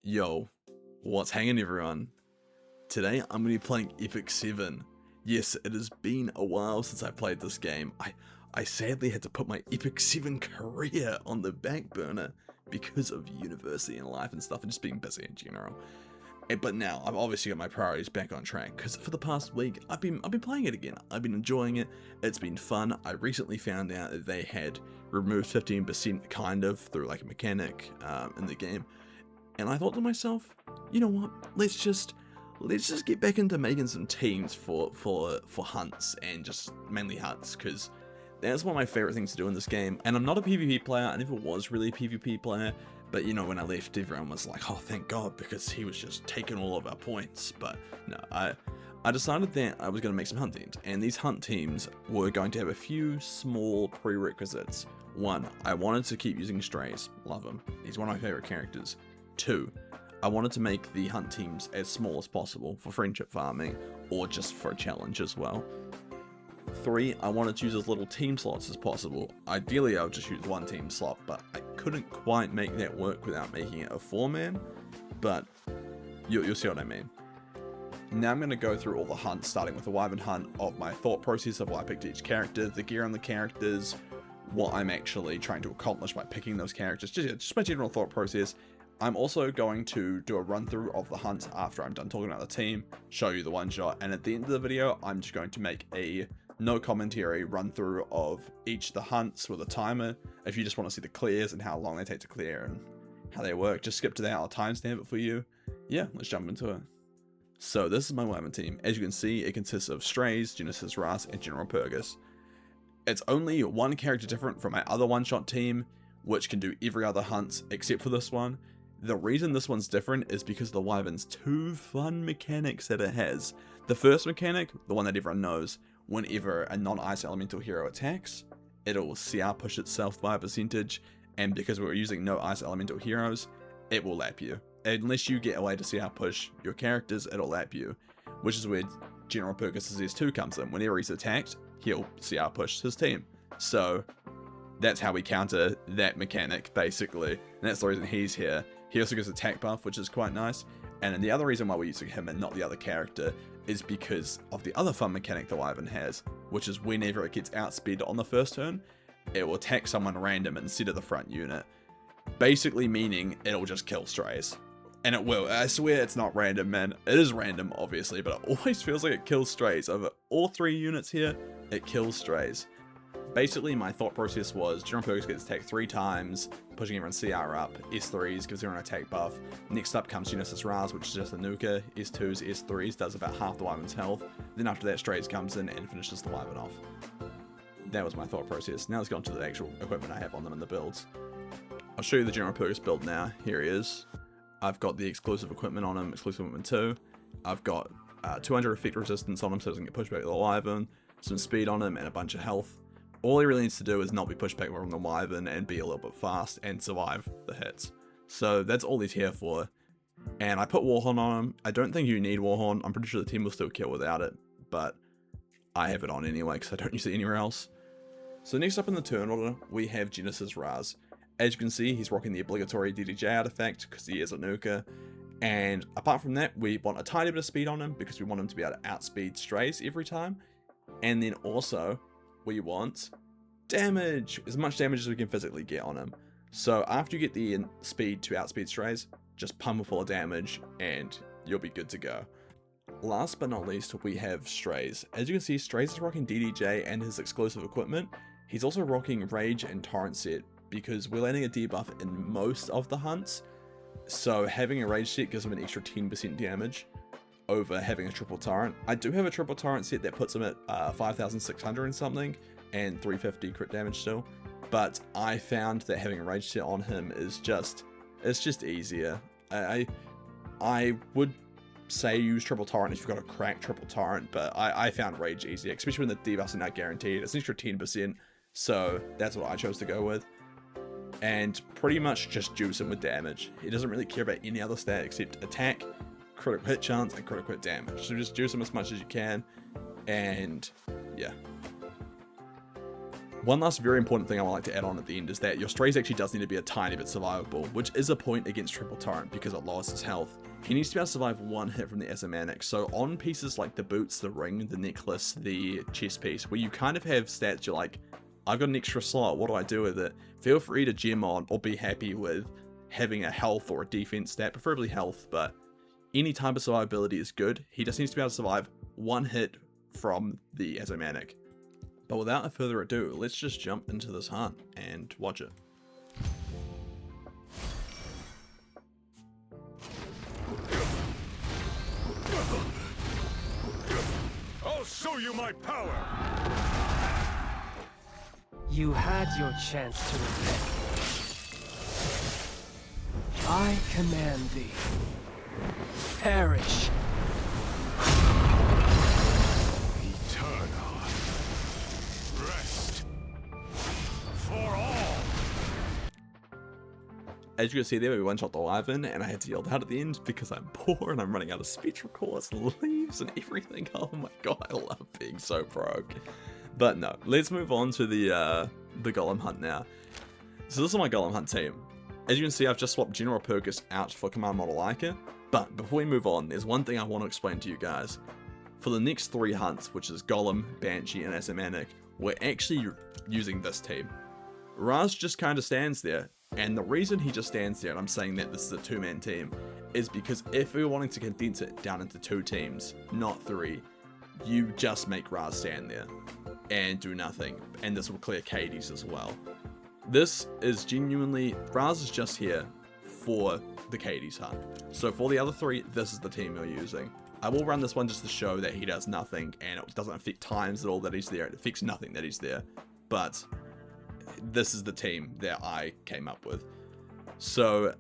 Yo, what's hanging everyone? Today I'm going to be playing Epic 7. Yes, it has been a while since I played this game. I sadly had to put my Epic 7 career on the back burner because of university and life and stuff and just being busy in general. But now I've obviously got my priorities back on track because for the past week I've been playing it again. I've been enjoying it. It's been fun. I recently found out that they had removed 15% kind of through like a mechanic in the game. And I thought to myself, you know what? Let's just get back into making some teams for hunts and just mainly hunts because that's one of my favorite things to do in this game. And I'm not a PvP player. I never was really a PvP player. But you know, when I left, everyone was like, "Oh, thank God," because he was just taking all of our points. But no, I decided that I was going to make some hunt teams, and these hunt teams were going to have a few small prerequisites. One, I wanted to keep using Strays. Love him. He's one of my favorite characters. Two, I wanted to make the hunt teams as small as possible for friendship farming or just for a challenge as well. Three, I wanted to use as little team slots as possible. Ideally, I would just use one team slot, but I couldn't quite make that work without making it a 4-man, but you'll see what I mean. Now I'm going to go through all the hunts, starting with the Wyvern hunt, of my thought process of why I picked each character, the gear on the characters, what I'm actually trying to accomplish by picking those characters, just my general thought process. I'm also going to do a run through of the hunt after I'm done talking about the team, show you the one shot, and at the end of the video, I'm just going to make a no commentary run through of each of the hunts with a timer. If you just want to see the clears and how long they take to clear and how they work, just skip to that. I'll timestamp it for you. Yeah, let's jump into it. So this is my Wyvern team. As you can see, it consists of Strays, Genesis Ras, and General Purgus. It's only one character different from my other one-shot team, which can do every other hunt except for this one. The reason this one's different is because of the Wyvern's two fun mechanics that it has. The first mechanic, the one that everyone knows, whenever a non-ice elemental hero attacks, it'll CR push itself by a percentage, and because we're using no ice elemental heroes, it will lap you. Unless you get a way to CR push your characters, it'll lap you, which is where General Purgus' S2 comes in. Whenever he's attacked, he'll CR push his team. So that's how we counter that mechanic, basically, and that's the reason he's here. He also gets attack buff, which is quite nice. And then the other reason why we're using him and not the other character is because of the other fun mechanic the Wyvern has, which is whenever it gets outspeed on the first turn, it will attack someone random instead of the front unit. Basically meaning it'll just kill Strays. And it will. I swear it's not random, man. It is random, obviously, but it always feels like it kills Strays. Over all three units here, it kills Strays. Basically, my thought process was General Purgus gets attacked 3 times, pushing everyone CR up. S3s gives everyone an attack buff. Next up comes Genesis Ras, which is just a nuker. S2s, S3s does about half the Wyvern's health. Then after that, Strays comes in and finishes the Wyvern off. That was my thought process. Now let's go on to the actual equipment I have on them in the builds. I'll show you the General Purgus build now. Here he is. I've got the exclusive equipment on him, exclusive equipment 2. I've got 200 effect resistance on him so he doesn't get pushed back with the Wyvern, some speed on him, and a bunch of health. All he really needs to do is not be pushed back from the Wyvern and be a little bit fast and survive the hits. So that's all he's here for. And I put Warhorn on him. I don't think you need Warhorn. I'm pretty sure the team will still kill without it. But I have it on anyway because I don't use it anywhere else. So next up in the turn order, we have Genesis Ras. As you can see, he's rocking the obligatory DDJ artifact because he is a nuker. And apart from that, we want a tiny bit of speed on him because we want him to be able to outspeed Strays every time. And then also, we want damage, as much damage as we can physically get on him. So after you get the speed to outspeed Strays, just pump him full of damage and you'll be good to go. Last but not least, we have Strays. As you can see, Strays is rocking DDJ and his exclusive equipment. He's also rocking Rage and Torrent set because we're landing a debuff in most of the hunts. So having a Rage set gives him an extra 10% damage over having a triple torrent. I do have a triple torrent set that puts him at 5,600 and something and 350 crit damage still, but I found that having a rage set on him is just easier. I would say use triple torrent if you've got a cracked triple torrent, but I found rage easier, especially when the debuffs are not guaranteed. It's an extra 10%, so that's what I chose to go with. And pretty much just juice him with damage. He doesn't really care about any other stat except attack, critical hit chance, and critical hit damage. So just juice them as much as you can, and yeah. One last very important thing I would like to add on at the end is that your strays actually does need to be a tiny bit survivable, which is a point against Triple Torrent because it lowers his health. He needs to be able to survive one hit from the Asymanic, so on pieces like the boots, the ring, the necklace, the chest piece, where you kind of have stats you're like, I've got an extra slot, what do I do with it? Feel free to gem on or be happy with having a health or a defense stat, preferably health, but any type of survivability is good. He just needs to be able to survive one hit from the Asymanic. But without further ado, let's just jump into this hunt and watch it. I'll show you my power! You had your chance to repent. I command thee. Perish. Eternal. Rest. For all. As you can see there, we one-shot the Wyvern, and I had to yell out at the end because I'm poor and I'm running out of speech records and leaves and everything. Oh my god, I love being so broke. But no, let's move on to the Golem hunt now. So this is my Golem hunt team. As you can see, I've just swapped General Purkis out for Command Model Ica. But before we move on, there's one thing I want to explain to you guys. For the next 3 hunts, which is Golem, Banshee, and Asymanic, we're actually using this team. Raz just kind of stands there, and the reason he just stands there, and I'm saying that this is a 2-man team, is because if we're wanting to condense it down into 2 teams, not 3, you just make Raz stand there and do nothing, and this will clear Katie's as well. This is genuinely, Raz is just here for the Katie's hunt. So for the other 3, this is the team you're using. I will run this one just to show that he does nothing, and it doesn't affect times at all that he's there, it affects nothing that he's there, but this is the team that I came up with. So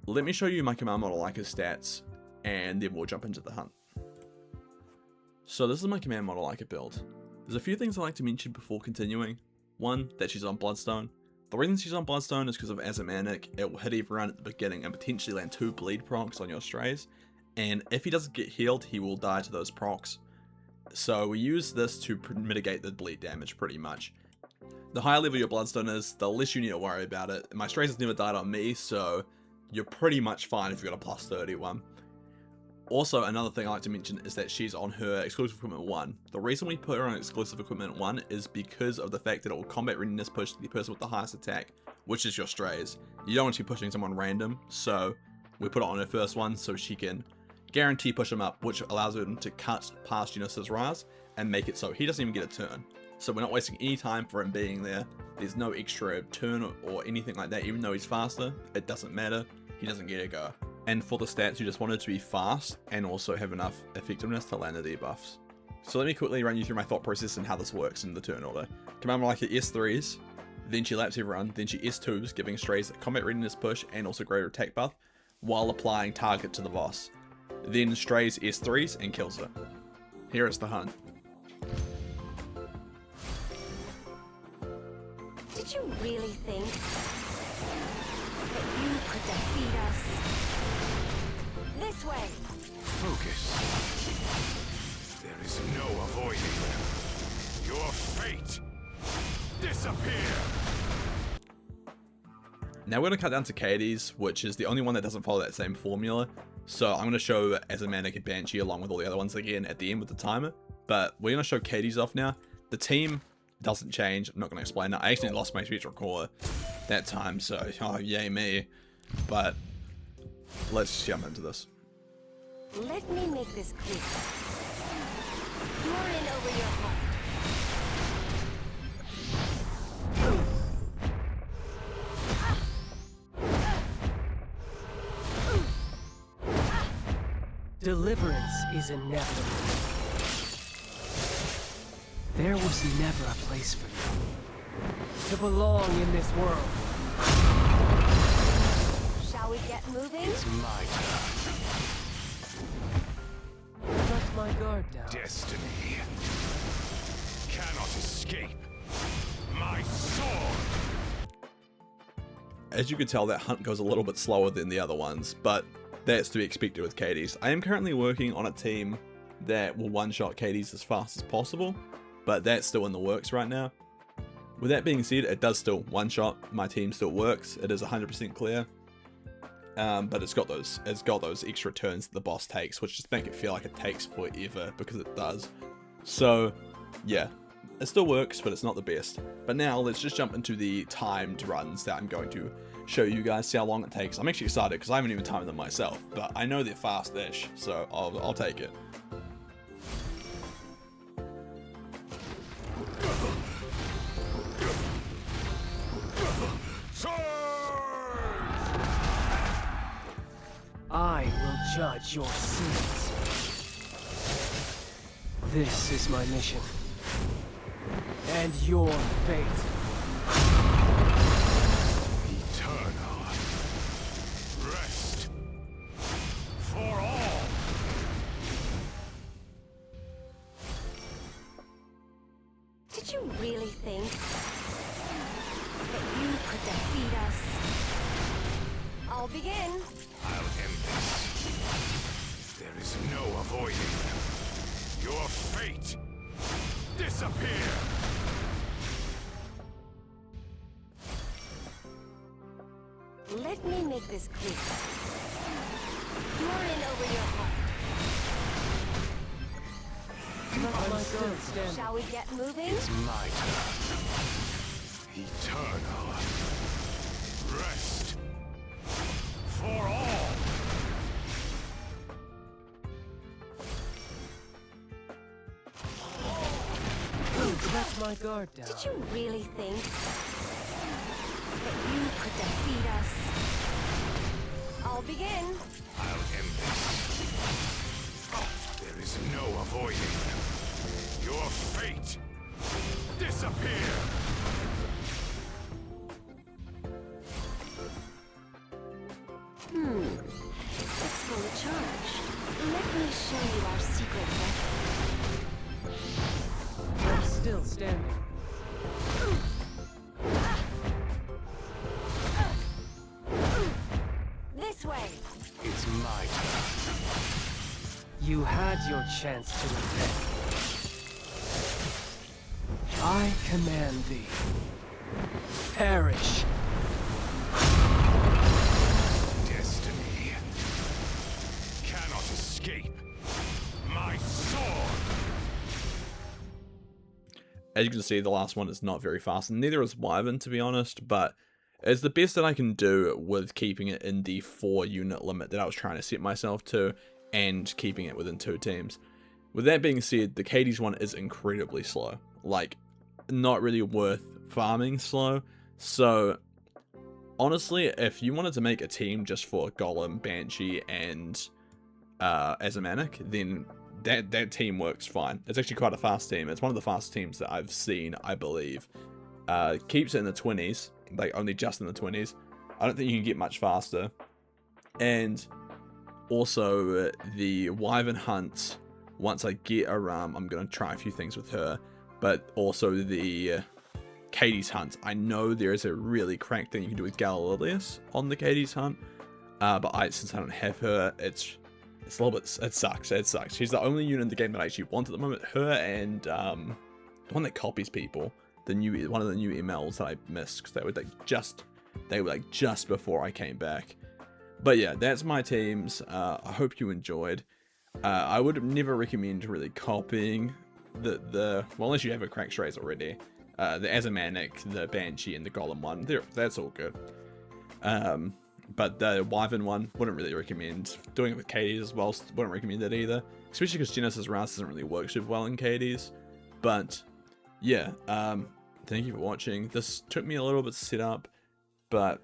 let me show you my Command Model Ica stats, and then we'll jump into the hunt. So this is my Command Model Ica build. There's a few things I'd like to mention before continuing. One, that she's on Bloodstone. The reason she's on Bloodstone is because of Asymanic. It will hit everyone at the beginning and potentially land 2 bleed procs on your strays. And if he doesn't get healed, he will die to those procs. So we use this to mitigate the bleed damage pretty much. The higher level your Bloodstone is, the less you need to worry about it. My strays has never died on me, so you're pretty much fine if you've got a plus 31. Also, another thing I like to mention is that she's on her exclusive equipment 1. The reason we put her on exclusive equipment 1 is because of the fact that it will combat readiness push the person with the highest attack, which is your strays. You don't want to be pushing someone random, so we put it on her first one so she can guarantee push him up, which allows him to cut past Eunice's Raz and make it so he doesn't even get a turn. So we're not wasting any time for him being there. There's no extra turn or anything like that. Even though he's faster, it doesn't matter. He doesn't get a go. And for the stats, you just want it to be fast and also have enough effectiveness to land the debuffs. So let me quickly run you through my thought process and how this works in the turn order. Command Model Ica S3s, then she laps everyone, then she S2s, giving strays combat readiness push and also greater attack buff, while applying target to the boss. Then strays S3s and kills her. Here is the hunt. Did you really think that you could defeat us? This way! Focus. There is no avoiding them. Your fate. Disappear! Now we're going to cut down to Katie's, which is the only one that doesn't follow that same formula. So I'm going to show Asymanic and Banshee along with all the other ones again at the end with the timer. But we're going to show Katie's off now. The team doesn't change. I'm not going to explain that. I actually lost my speech recorder that time, so oh yay me. But let's jump into this. Let me make this clear. You're in over your heart. Deliverance is inevitable. There was never a place for you to belong in this world. Shall we get moving? It's my turn. Let my guard down. Destiny cannot escape my sword. As you can tell, that hunt goes a little bit slower than the other ones, but that's to be expected with Katie's. I am currently working on a team that will one-shot Katie's as fast as possible, but that's still in the works right now. With that being said, it does still one-shot. My team still works. It is 100% clear. But it's got those extra turns that the boss takes, which just make it feel like it takes forever, because it does. So, yeah, it still works, but it's not the best. But now let's just jump into the timed runs that I'm going to show you guys, see how long it takes. I'm actually excited because I haven't even timed them myself, but I know they're fast-ish, so I'll take it. I will judge your sins. This is my mission. And your fate. Eternal rest for all. Did you really think that you could defeat us? I'll begin. I'll end this. There is no avoiding your fate. Disappear. Let me make this clear. You're in over your heart. Let my sword stand. Shall we get moving? It's my turn. Eternal rest for all. Let my guard down. Did you really think that you could defeat us? I'll begin. I'll end this. There is no avoiding your fate. Disappear. It's fully charged. Let me show you our secret weapon. I'm still standing. This way. It's my turn. You had your chance to repent. I command thee. Perish. Destiny cannot escape my sword. As you can see, the last one is not very fast, and neither is Wyvern, to be honest, but it's the best that I can do with keeping it in the 4-unit limit that I was trying to set myself to, and keeping it within 2 teams. With that being said, the Katie's one is incredibly slow. Like, not really worth farming slow. So, honestly, if you wanted to make a team just for Golem, Banshee, and Azamanic, then that team works fine. It's actually quite a fast team. It's one of the fastest teams that I've seen, I believe. Keeps it in the 20s, like only just in the 20s. I don't think you can get much faster. And also the Wyvern Hunt, once I get her, I'm going to try a few things with her. But also the Katie's Hunt. I know there is a really cracked thing you can do with Galileuth on the Katie's Hunt. But since I don't have her, it's a little bit, it sucks. She's the only unit in the game that I actually want at the moment. Her and the one that copies people, one of the new MLs that I missed, because they were like just before I came back. But yeah, that's my teams. I hope you enjoyed. I would never recommend really copying well, unless you have a cracked strays already. The Azamanic, the Banshee, and the Golem one, that's all good. But the Wyvern one, wouldn't really recommend. Doing it with Katie's as well, wouldn't recommend it either. Especially because Genesis Rouse doesn't really work super well in Katie's. But, yeah, thank you for watching. This took me a little bit to set up, but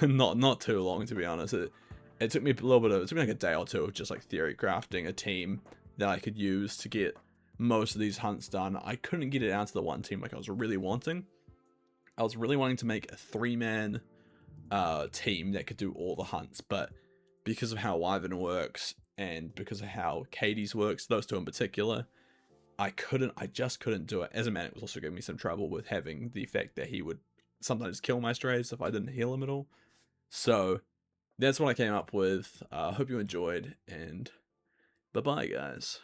not too long, to be honest. It took me a little bit it took me like a day or two of just like theory crafting a team that I could use to get most of these hunts done. I couldn't get it out to the one team like I was really wanting. I was really wanting to make a 3-man team that could do all the hunts, but because of how Wyvern works and because of how Katie's works, those two in particular, I just couldn't do it. Azamanic was also giving me some trouble with having the fact that he would sometimes kill my strays if I didn't heal him at all. So that's what I came up with. Hope you enjoyed, and bye bye guys.